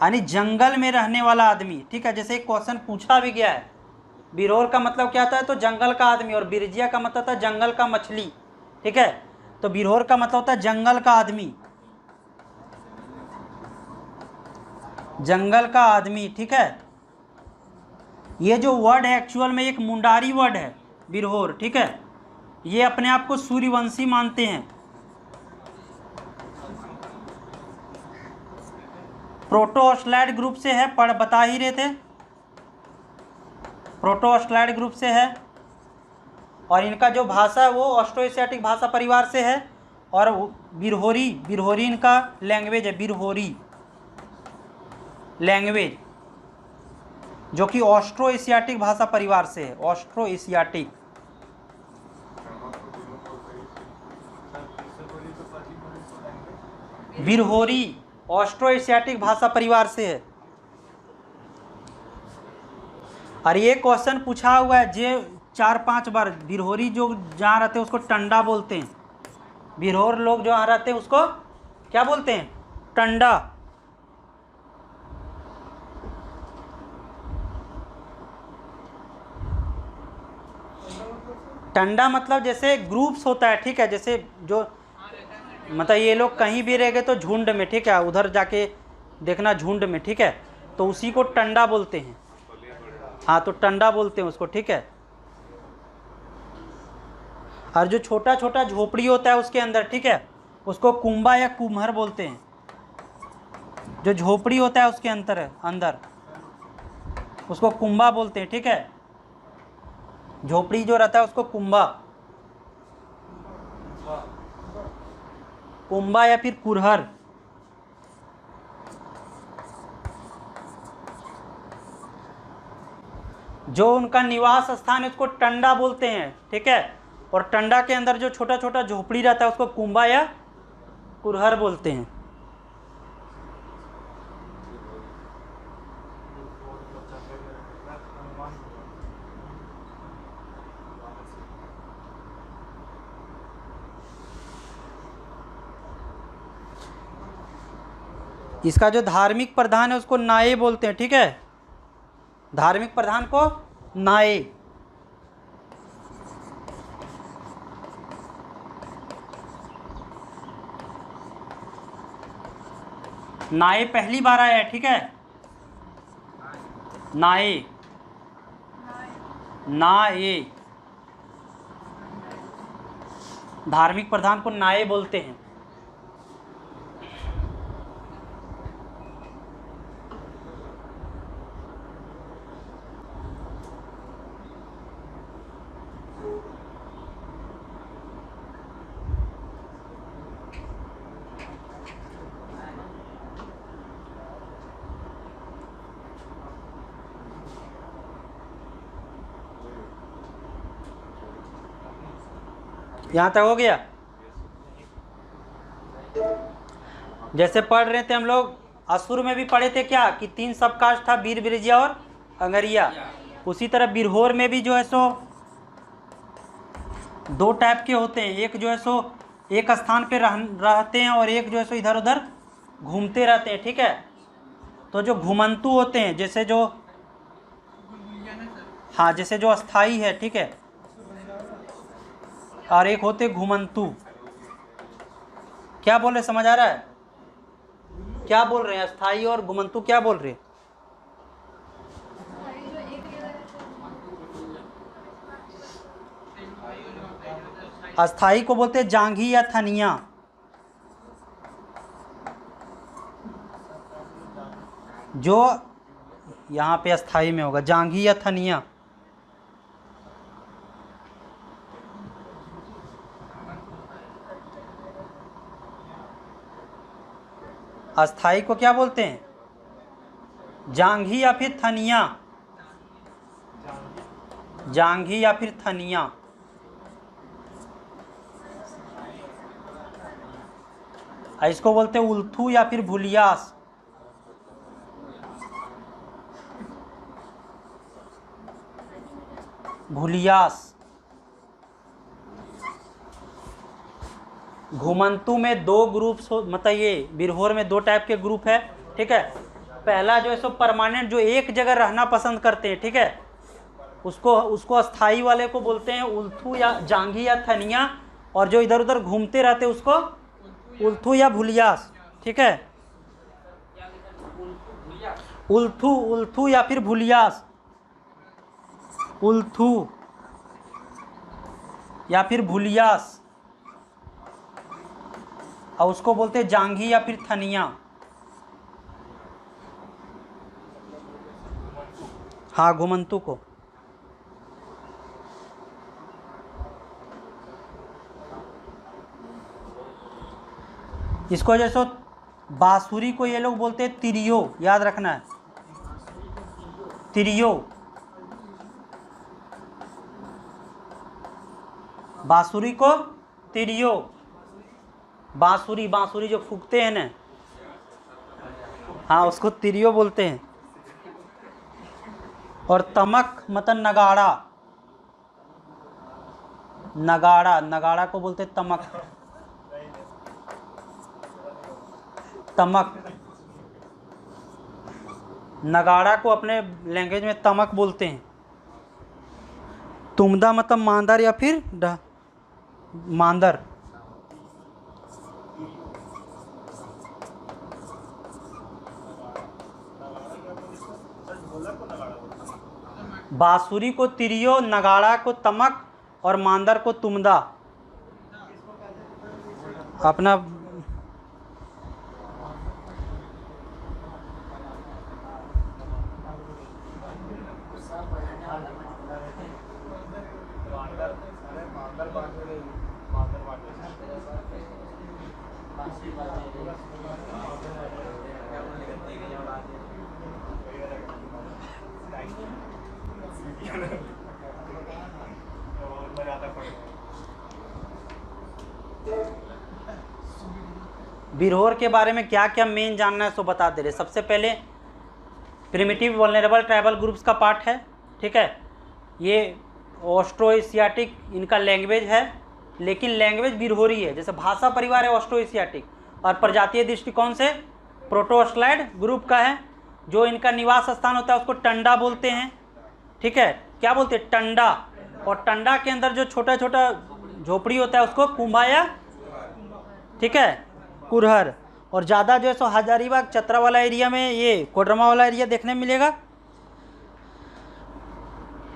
यानी जंगल में रहने वाला आदमी, ठीक है। जैसे एक क्वेश्चन पूछा भी गया है, बिरहोर का मतलब क्या होता है? तो जंगल का आदमी। और बिरजिया का मतलब होता है जंगल का मछली, ठीक है। तो बिरहोर का मतलब होता है जंगल का आदमी, जंगल का आदमी, ठीक है। ये जो वर्ड है एक्चुअल में एक मुंडारी वर्ड है, बिरहोर, ठीक है। ये अपने आप को सूर्यवंशी मानते हैं। प्रोटो ऑस्ट्रेलाइड ग्रुप से है, बता ही रहे थे, प्रोटो ऑस्ट्रेलाइड ग्रुप से है। और इनका जो भाषा है वो ऑस्ट्रो एशियाटिक भाषा परिवार से है। और बिरहोरी इनका लैंग्वेज है, बिरहोरी लैंग्वेज, जो कि ऑस्ट्रो एशियाटिक भाषा परिवार से है, Austro Asiatic. Birhori Austro Asiatic भाषा परिवार से है। और ये क्वेश्चन पूछा हुआ है जे 4-5 बार। बिरहोरी जो जहाँ रहते हैं उसको टंडा बोलते हैं। बिरहोर लोग जो यहाँ रहते हैं उसको क्या बोलते हैं? टंडा। टंडा मतलब जैसे ग्रुप्स होता है, ठीक है, जैसे जो मतलब ये लोग कहीं भी रह गए तो झुंड में, ठीक है, उधर जाके देखना झुंड में, ठीक है, तो उसी को टंडा बोलते हैं। हाँ, तो टंडा बोलते हैं उसको, ठीक है। और जो छोटा छोटा झोपड़ी होता है उसके अंदर, ठीक है, उसको कुंबा या कुम्हर बोलते हैं। जो झोपड़ी होता है उसके अंदर उसको कुंबा बोलते हैं, ठीक है। झोपड़ी जो रहता है उसको कुंबा या फिर कुरहर। जो उनका निवास स्थान है उसको टंडा बोलते हैं, ठीक है। और टंडा के अंदर जो छोटा छोटा झोपड़ी रहता है उसको कुंबा या कुरहर बोलते हैं। इसका जो धार्मिक प्रधान है उसको नाये बोलते हैं, ठीक है। धार्मिक प्रधान को नाये। नाये पहली बार आया है, ठीक है। नाये, नाये, धार्मिक प्रधान को नाये बोलते हैं। यहाँ तक हो गया। जैसे पढ़ रहे थे हम लोग, असुर में भी पढ़े थे क्या कि 3 सबकास्ट था, बीर बिरजिया और अंगरिया। उसी तरह बिरहोर में भी जो है सो 2 टाइप के होते हैं। एक जो है सो एक स्थान पे रहते हैं और एक जो है सो इधर उधर घूमते रहते हैं, ठीक है। तो जो घुमंतु होते हैं, जैसे जो, हाँ, जैसे जो अस्थाई है, ठीक है, और एक होते घुमंतु। क्या बोल रहे, समझ आ रहा है? क्या बोल रहे हैं? अस्थाई और घुमंतु क्या बोल रहे हैं? अस्थाई को बोलते हैं जांघी या थनिया। जो यहाँ पे अस्थाई में होगा जांघी या थनिया। अस्थाई को क्या बोलते हैं? जांघी या फिर थनिया। जांघी या फिर थनिया। इसको बोलते हैं उल्थू या फिर भुलियास। भुलियास। घुमंतु में 2 ग्रुप्स मतलब ये बिरहोर में 2 टाइप के ग्रुप है, ठीक है। पहला जो है सो परमानेंट, जो एक जगह रहना पसंद करते हैं, ठीक है, उसको अस्थाई वाले को बोलते हैं उल्थू या जांघी या थनिया। और जो इधर उधर घूमते रहते हैं उसको उल्थू या भुलियास, ठीक है। उल्थू या फिर भुलियास। उल्थू या फिर भुलियास। और उसको बोलते हैं जांघी या फिर थनिया। हाँ, घुमंतु को। इसको जैसो बांसुरी को ये लोग बोलते हैं तिरियो, याद रखना है, तिरियो। बांसुरी को तिरियो। बांसुरी जो फूकते हैं ना, हाँ, उसको तिरियो बोलते हैं। और तमक मतलब नगाड़ा, नगाड़ा, नगाड़ा को बोलते हैं तमक, तमक। नगाड़ा को अपने लैंग्वेज में तमक बोलते हैं। तुमदा मतलब मांदर या फिर मांदर। बांसुरी को तिरियो, नगाड़ा को तमक और मांदर को तुमदा। अपना बिरहोर के बारे में क्या क्या मेन जानना है सो बता दे रहे। सबसे पहले प्रिमिटिव वल्नरेबल ट्राइबल ग्रुप्स का पार्ट है, ठीक है। ये ऑस्ट्रो एशियाटिक इनका लैंग्वेज है, लेकिन लैंग्वेज बिरहोरी है। जैसे भाषा परिवार है ऑस्ट्रो एशियाटिक, और प्रजातीय दृष्टिकोण से प्रोटोस्लाइड ग्रुप का है। जो इनका निवास स्थान होता है उसको टंडा बोलते हैं, ठीक है। क्या बोलते हैं? टंडा। और टंडा के अंदर जो छोटा छोटा झोपड़ी होता है उसको कुंभा या, ठीक है, कुरहर। और ज़्यादा जो है सो हजारीबाग चतरा वाला एरिया में, ये कोडरमा वाला एरिया देखने में मिलेगा।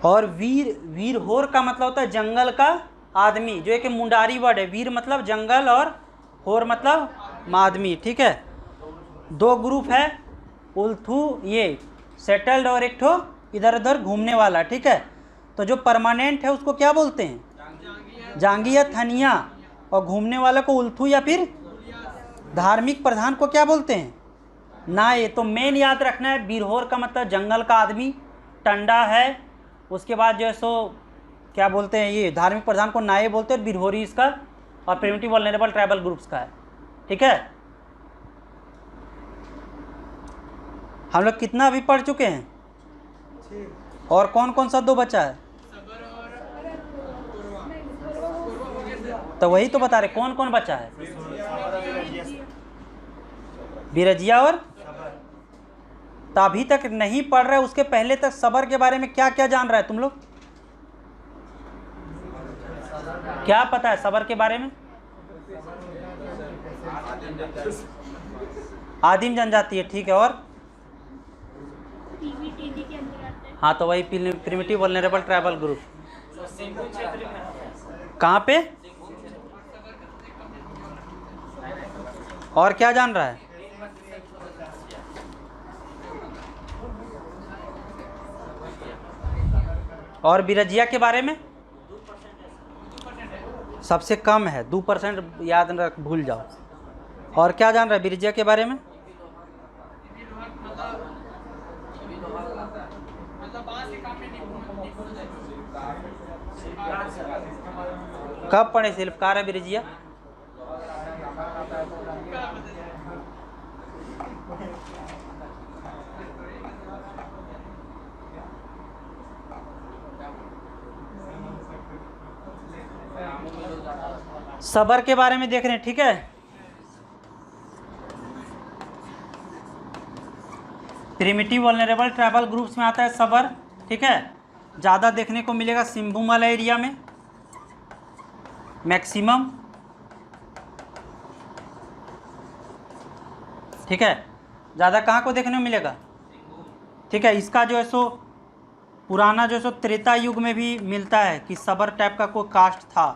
और वीर होर का मतलब होता है जंगल का आदमी, जो एक मुंडारी वर्ड है। वीर मतलब जंगल और होर मतलब आदमी, ठीक है। दो ग्रुप है, उल्थू ये सेटल्ड और एक ठो इधर उधर घूमने वाला, ठीक है। तो जो परमानेंट है उसको क्या बोलते हैं? जांगी या थनिया। और घूमने वाला को उल्थू या फिर धार्मिक प्रधान को क्या बोलते हैं? नाये। तो मेन याद रखना है, बिरहोर का मतलब जंगल का आदमी, टंडा है। उसके बाद जो है सो क्या बोलते हैं, ये धार्मिक प्रधान को नाये बोलते हैं, बिरहोरी इसका, और प्रिमिटिव वल्नरेबल ट्राइबल ग्रुप्स का है, ठीक है। हम लोग कितना अभी पढ़ चुके हैं? और कौन कौन सा दो बचा है? तो वही तो बता रहे, कौन कौन बचा है? बिरजिया और तो अभी तक नहीं पढ़ रहे, उसके पहले तक सबर के बारे में क्या क्या जान रहा है तुम लोग? क्या पता है सबर के बारे में? आदिम जनजाति है, ठीक है। और हाँ, तो वही प्रिमिटिव वल्नरेबल ट्राइबल ग्रुप। कहाँ पे? और क्या जान रहा है? और बिरजिया के बारे में? सबसे कम है, 2%, याद रख, भूल जाओ। और क्या जान रहा है बिरजिया के बारे में? कब पढ़े शिल्पकार है बिरजिया? सबर के बारे में देख रहे हैं, ठीक है। प्रिमिटिव वल्नरेबल ट्राइबल ग्रुप्स में आता है सबर, ठीक है। ज़्यादा देखने को मिलेगा सिंहभूम वाला एरिया में मैक्सिमम, ठीक है। ज़्यादा कहाँ को देखने को मिलेगा? ठीक है। इसका जो है सो पुराना जो है सो त्रेता युग में भी मिलता है कि सबर टाइप का कोई कास्ट था,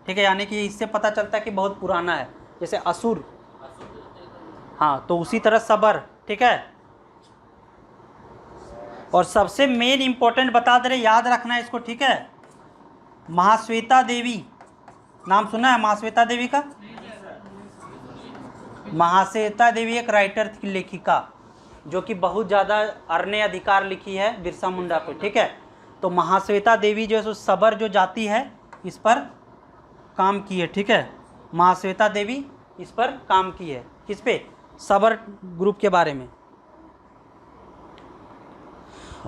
ठीक है। यानी कि इससे पता चलता है कि बहुत पुराना है, जैसे असुर, हाँ, तो उसी तरह सबर, ठीक है। और सबसे मेन इंपॉर्टेंट बता दे रहे, याद रखना है इसको, ठीक है। महाश्वेता देवी, नाम सुना है महाश्वेता देवी का? महाश्वेता देवी एक राइटर थी, लेखिका, जो कि बहुत ज़्यादा अरण्य अधिकार लिखी है बिरसा मुंडा पे, ठीक है। तो महाश्वेता देवी जो है सो सबर जो जाति है इस पर काम की है, ठीक है। महाश्वेता देवी इस पर काम की है, किस पे? सबर ग्रुप के बारे में,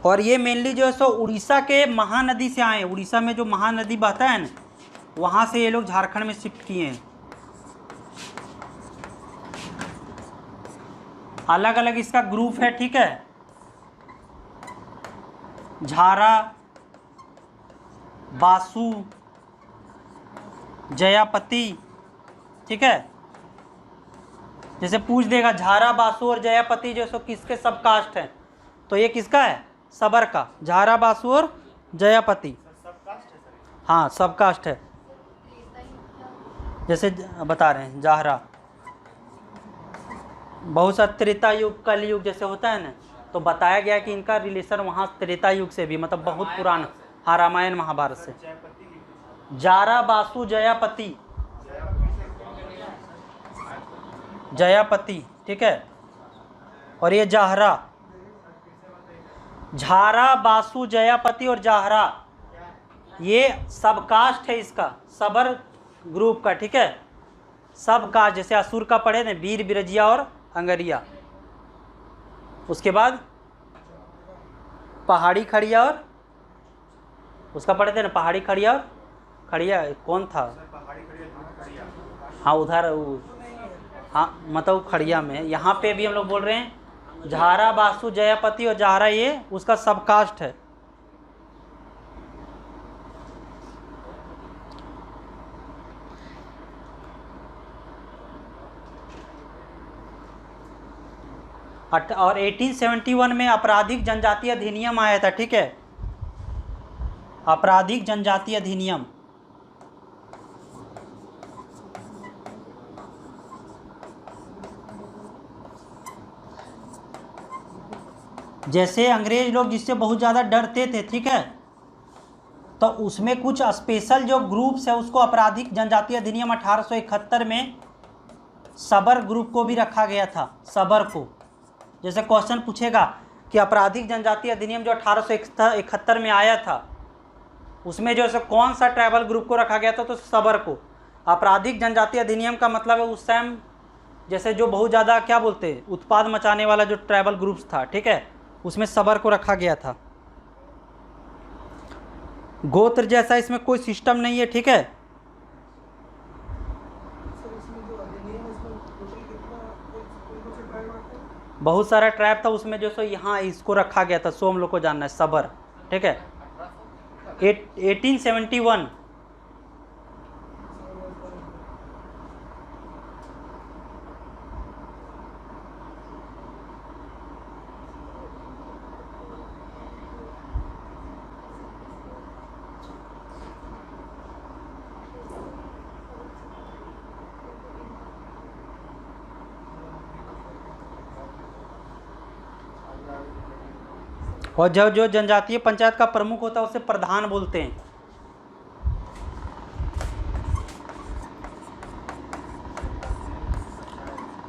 और ये मेनली जो है सो उड़ीसा के महानदी से आए हैं। उड़ीसा में जो महानदी बहता है ना, वहाँ से ये लोग झारखंड में शिफ्ट किए हैं। अलग अलग इसका ग्रुप है, ठीक है। झारा, बासु, जयापति, ठीक है। जैसे पूछ देगा झारा, बासु और जयापति जो सो किसके सब कास्ट हैं, तो ये किसका है? सबर का। झारा, बासु और जयापति, सब कास्ट है सर? हाँ सब कास्ट है। जैसे बता रहे हैं जाहरा, बहुत सा त्रेता युग, कल युग जैसे होता है ना, तो बताया गया कि इनका रिलेशन वहाँ त्रेता युग से भी, मतलब बहुत पुराना, हाँ रामायण महाभारत से। जयपति की जारा, बासु, जयापति, जयापति, ठीक है। और ये जाहरा, झारा, बासु, जयापति और जाहरा, ये सब कास्ट है इसका, सबर ग्रुप का, ठीक है। सब कास्ट, जैसे असुर का पढ़े ना, वीर, बिरजिया और अंगरिया। उसके बाद पहाड़ी खड़िया, और उसका पढ़े थे ना पहाड़ी खड़िया, और खड़िया कौन था? पहाड़ी खड़िया। हाँ उधर, हाँ मतलब खड़िया में। यहाँ पे भी हम लोग बोल रहे हैं झारा, बासु, जयापति और जाहरा, ये उसका सब कास्ट है। और 1871 में आपराधिक जनजाति अधिनियम आया था, ठीक है। आपराधिक जनजाति अधिनियम, जैसे अंग्रेज लोग जिससे बहुत ज़्यादा डरते थे, ठीक है, तो उसमें कुछ स्पेशल जो ग्रुप्स है उसको आपराधिक जनजाति अधिनियम 1871 में सबर ग्रुप को भी रखा गया था। सबर को, जैसे क्वेश्चन पूछेगा कि आपराधिक जनजाति अधिनियम जो 1871 में आया था, उसमें जो है कौन सा ट्राइबल ग्रुप को रखा गया था, तो सबर को। आपराधिक जनजाति अधिनियम का मतलब है उस टाइम जैसे जो बहुत ज़्यादा क्या बोलते हैं, उत्पाद मचाने वाला जो ट्राइबल ग्रुप्स था, ठीक है, उसमें सबर को रखा गया था। गोत्र जैसा इसमें कोई सिस्टम नहीं है, ठीक है। बहुत सारा ट्राइब था उसमें जो सो यहाँ इसको रखा गया था, सो हम लोग को जानना है सबर, ठीक है। 1871 और जो जनजातीय पंचायत का प्रमुख होता है उसे प्रधान बोलते हैं।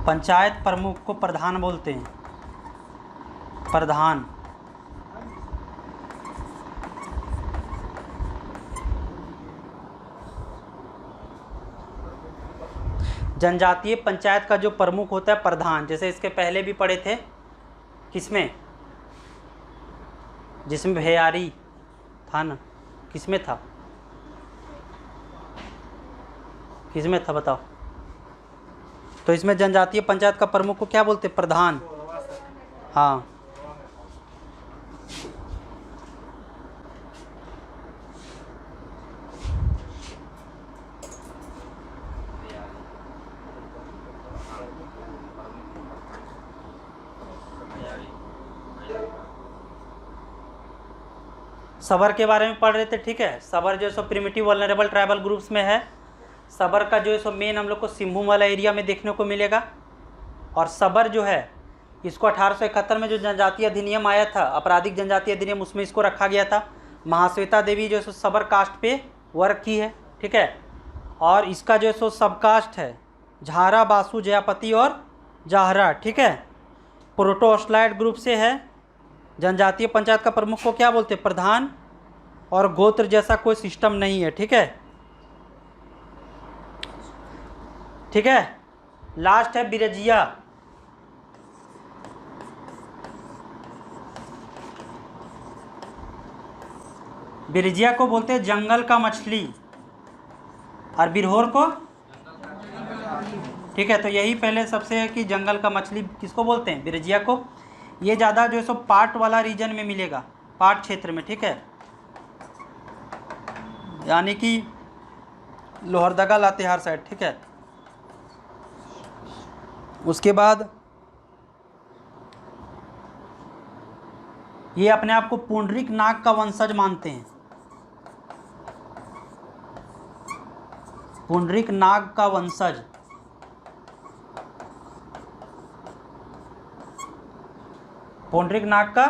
पंचायत प्रमुख को प्रधान बोलते हैं, प्रधान। जनजातीय पंचायत का जो प्रमुख होता है प्रधान, जैसे इसके पहले भी पढ़े थे, किसमें, जिसमें भैयारी था ना, किसमें था, किसमें था बताओ। तो इसमें जनजातीय पंचायत का प्रमुख को क्या बोलते, प्रधान। हाँ सबर के बारे में पढ़ रहे थे, ठीक है। सबर जो है सो प्रिमिटिव वल्नरेबल ट्राइबल ग्रुप्स में है। सबर का जो है सो मेन हम लोग को सिंहभूम वाला एरिया में देखने को मिलेगा। और सबर जो है इसको 1871 में जो जनजातीय अधिनियम आया था, आपराधिक जनजातीय अधिनियम, उसमें इसको रखा गया था। महाश्वेता देवी जो है सो सबर कास्ट पे वर्क की है, ठीक है। और इसका जो है सो सब कास्ट है झारा, बासु, जयापति और जाहरा, ठीक है। प्रोटोस्लाइड ग्रुप से है। जनजातीय पंचायत का प्रमुख को क्या बोलते हैं, प्रधान। और गोत्र जैसा कोई सिस्टम नहीं है, ठीक है, ठीक है। लास्ट है बिरजिया। बिरजिया को बोलते हैं जंगल का मछली, और बिरहोर को, ठीक है। तो यही पहले सबसे है कि जंगल का मछली किसको बोलते हैं, बिरजिया को। ये ज़्यादा जो है सो पाट वाला रीजन में मिलेगा, पाट क्षेत्र में, ठीक है, यानी कि लोहरदगा लातेहार साइड, ठीक है। उसके बाद ये अपने आप को पुंडरीक नाग का वंशज मानते हैं, पुंडरीक नाग का वंशज, पुंडरीक नाग का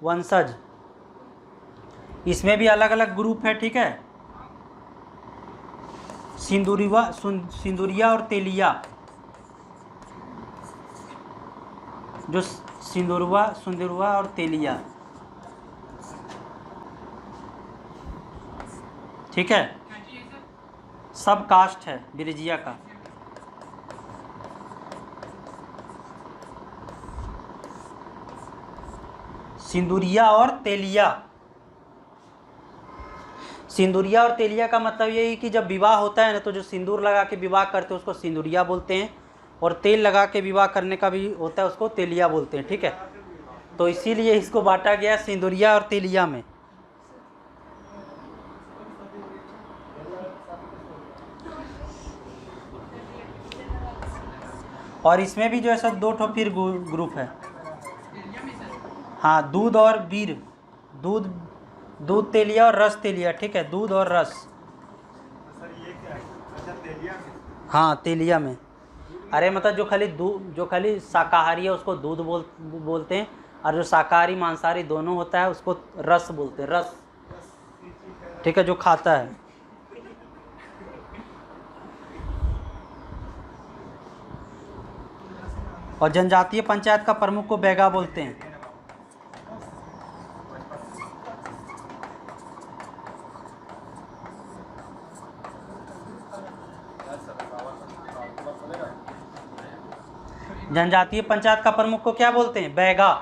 वंशज। इसमें भी अलग अलग ग्रुप है, ठीक है। सिंदूरिया और तेलिया, जो सिंदूरवा और तेलिया, ठीक है, सब कास्ट है बिरजिया का। सिंदूरिया और तेलिया, सिंदूरिया और तेलिया का मतलब ये है कि जब विवाह होता है ना, तो जो सिंदूर लगा के विवाह करते हैं उसको सिंदूरिया बोलते हैं, और तेल लगा के विवाह करने का भी होता है उसको तेलिया बोलते हैं, ठीक है। तो इसीलिए इसको बांटा गया सिंदूरिया और तेलिया में। और इसमें भी जो है सब 2 ठो फिर ग्रुप है। हाँ, दूध और वीर, दूध तेलिया और रस तेलिया, ठीक है, दूध और रस। सर ये क्या है? अच्छा तेलिया में। हाँ, तेलिया में। अरे मतलब जो खाली शाकाहारी है उसको दूध बोलते हैं, और जो शाकाहारी मांसाहारी दोनों होता है उसको रस बोलते हैं, रस, ठीक है, जो खाता है। और जनजातीय पंचायत का प्रमुख को बैगा बोलते हैं। जनजातीय पंचायत का प्रमुख को क्या बोलते हैं, बैगा।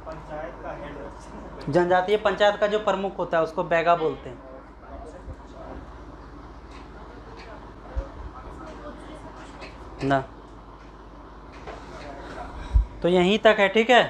पंचायत का हेड, जनजातीय पंचायत का जो प्रमुख होता है उसको बैगा बोलते हैं ना। तो यहीं तक है, ठीक है।